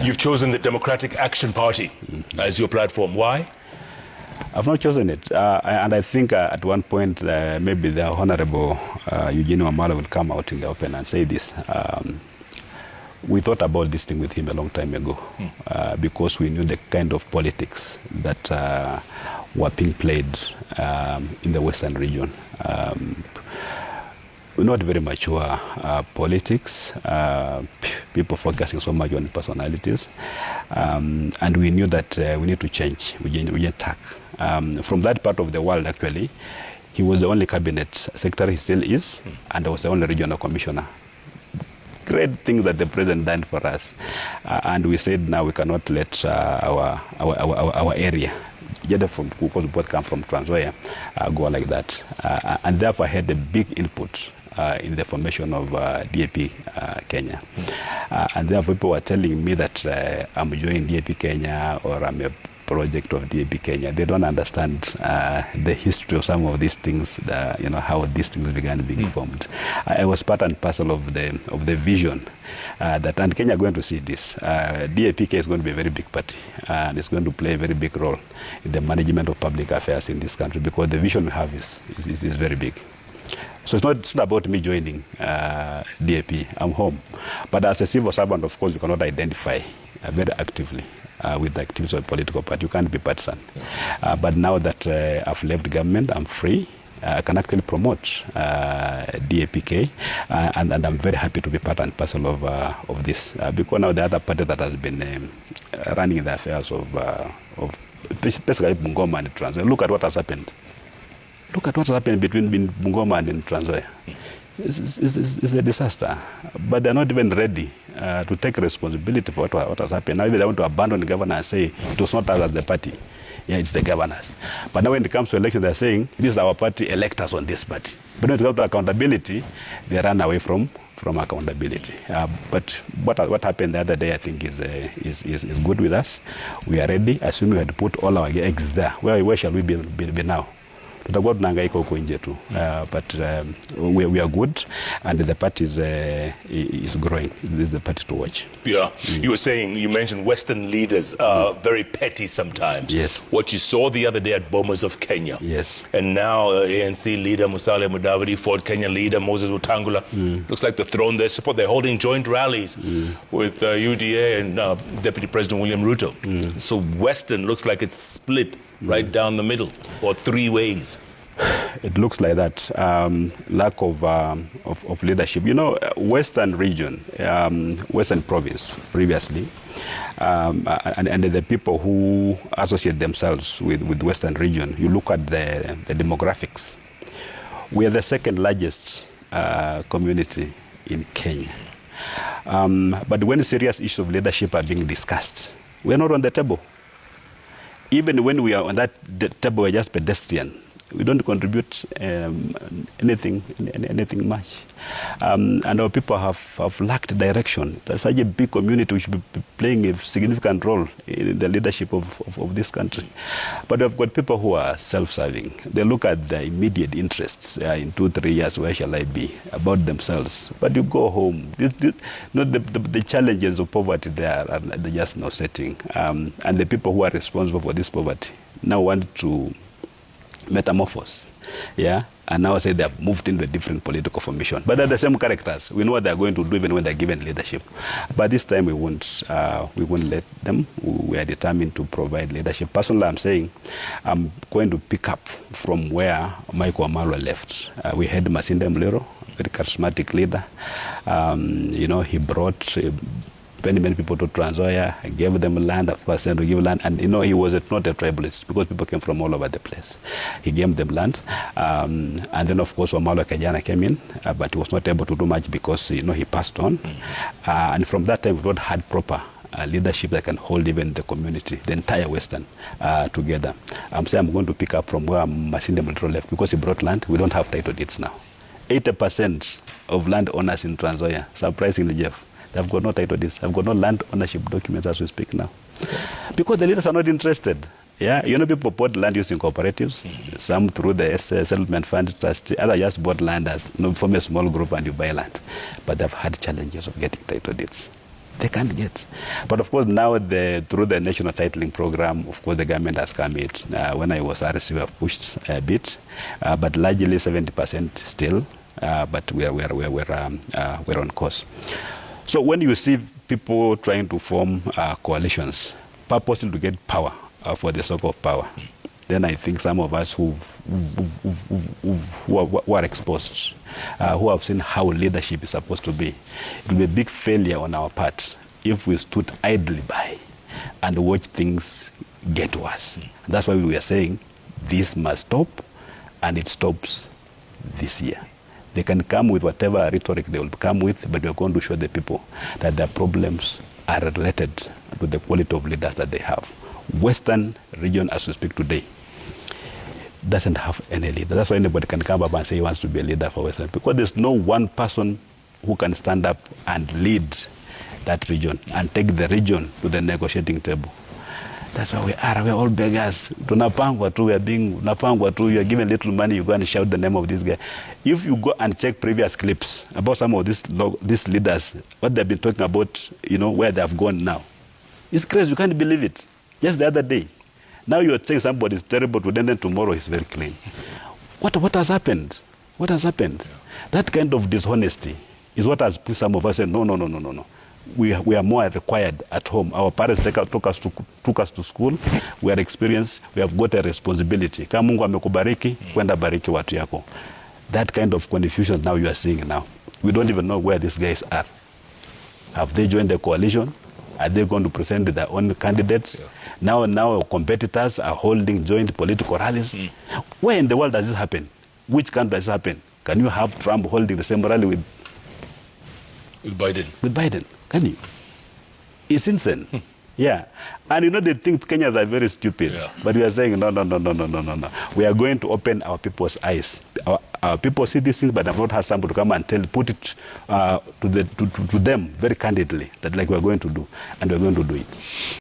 You've chosen the Democratic Action Party as your platform. Why? I've not chosen it. And I think at one point, maybe the Honorable Eugene Wamalwa will come out in the open and say this. We thought about this thing with him a long time ago because we knew the kind of politics that were being played in the Western region. We're not very mature politics, people focusing so much on personalities, and we knew that we need to change, we need to tack. From that part of the world, actually, he was the only cabinet secretary, he still is, and was the only regional commissioner. Great things that the president done for us, and we said now we cannot let our area, because both come from Transoya, go like that, and therefore had a big input in the formation of DAP Kenya. And therefore people were telling me that I'm joining DAP Kenya or I'm a project of DAP Kenya. They don't understand the history of some of these things, how these things began being formed. I was part and parcel of the vision that, and Kenya are going to see this. DAP-K is going to be a very big party, and it's going to play a very big role in the management of public affairs in this country, because the vision we have is very big. So it's not about me joining DAP. I'm home. But as a civil servant, of course, you cannot identify very actively with the activities of a political party. You can't be partisan. But now that I've left government, I'm free. I can actually promote DAP-K, and I'm very happy to be part and parcel of this. Because now the other party that has been running the affairs of basically Bungoma and Transoya. Look at what has happened. Look at what's happened between Bungoma and Transoya. It's a disaster. But they're not even ready to take responsibility for what has happened. Now they want to abandon the governor and say it was not us as the party. Yeah, it's the governors. But now when it comes to election, they're saying this is our party, elect us on this party. But when it comes to accountability, they run away from accountability. But what happened the other day, I think, is good with us. We are ready. Assume we had put all our eggs there. Where shall we be now? But we are good, and the party is growing. This is the party to watch. Yeah, you mentioned Western leaders are very petty sometimes. Yes. What you saw the other day at Bomas of Kenya. Yes. And now ANC leader Musalia Mudavadi fought Kenya leader Moses Wetangula. Looks like they've thrown their support. They're holding joint rallies with UDA and Deputy President William Ruto. So Western looks like it's split right down the middle, or three ways. It looks like that. Lack of leadership. Western region, Western province previously, and the people who associate themselves with Western region, you look at the demographics. We are the second largest community in Kenya. But when serious issues of leadership are being discussed, we are not on the table. Even when we are on that table, we're just pedestrian. We don't contribute anything much. And our people have lacked direction. There's such a big community which should be playing a significant role in the leadership of this country. But we've got people who are self-serving. They look at their immediate interests. In 2-3 years, where shall I be? About themselves. But you go home. The challenges of poverty there are just no setting. And the people who are responsible for this poverty now want to metamorphose, and now say they have moved into a different political formation. But they're the same characters. We know what they're going to do even when they're given leadership. But this time we won't let them. We are determined to provide leadership. Personally, I'm saying I'm going to pick up from where Michael Wamalwa left. We had Masinde Muliro, very charismatic leader. He brought many people to Transoya, gave them land, of course, to give land, and he was not a tribalist because people came from all over the place. He gave them land, and then of course Wamalwa Kajana came in, but he was not able to do much because he passed on, and from that time we've not had proper leadership that can hold even the community, the entire Western, together. I'm saying I'm going to pick up from where Masinde Muliro left because he brought land. We don't have title deeds now. 80% of land owners in Transoya, surprisingly, Jeff, they've got no title deeds. They've got no land ownership documents as we speak now. Because the leaders are not interested. People bought land using cooperatives, some through the settlement fund trust, others just bought land as form a small group and you buy land. But they've had challenges of getting title deeds. They can't get. But of course, now through the national titling program, of course, the government has come in. When I was RC, we have pushed a bit, but largely 70% still. But we're on course. So when you see people trying to form coalitions, purposely to get power for the sake of power, then I think some of us who are exposed, who have seen how leadership is supposed to be, it will be a big failure on our part if we stood idly by and watch things get worse. That's why we are saying this must stop, and it stops this year. They can come with whatever rhetoric they will come with, but we are going to show the people that their problems are related to the quality of leaders that they have. Western region, as we speak today, doesn't have any leader. That's why anybody can come up and say he wants to be a leader for Western, because there's no one person who can stand up and lead that region and take the region to the negotiating table. That's why we are. We're all beggars. Tunapangwa tu, you are given little money, you go and shout the name of this guy. If you go and check previous clips about some of these leaders, what they've been talking about, where they have gone now, it's crazy. You can't believe it. Just the other day. Now you're saying somebody is terrible today, and then tomorrow he's very clean. What has happened? What has happened? Yeah. That kind of dishonesty is what has put some of us say, no. We are more required at home. Our parents took us to school. We are experienced. We have got a responsibility. Kama Mungu amekubariki, kwenda bariki watu yako. That kind of confusion now you are seeing now. We don't even know where these guys are. Have they joined the coalition? Are they going to present their own candidates? Yeah. Now competitors are holding joint political rallies. Where in the world does this happen? Which country does this happen? Can you have Trump holding the same rally with Biden? With Biden. Can you? It's insane. Yeah. And they think Kenyans are very stupid. Yeah. But we are saying, no. We are going to open our people's eyes. Our people see these things, but have not had somebody to come and put it to them very candidly, that like we are going to do. And we are going to do it.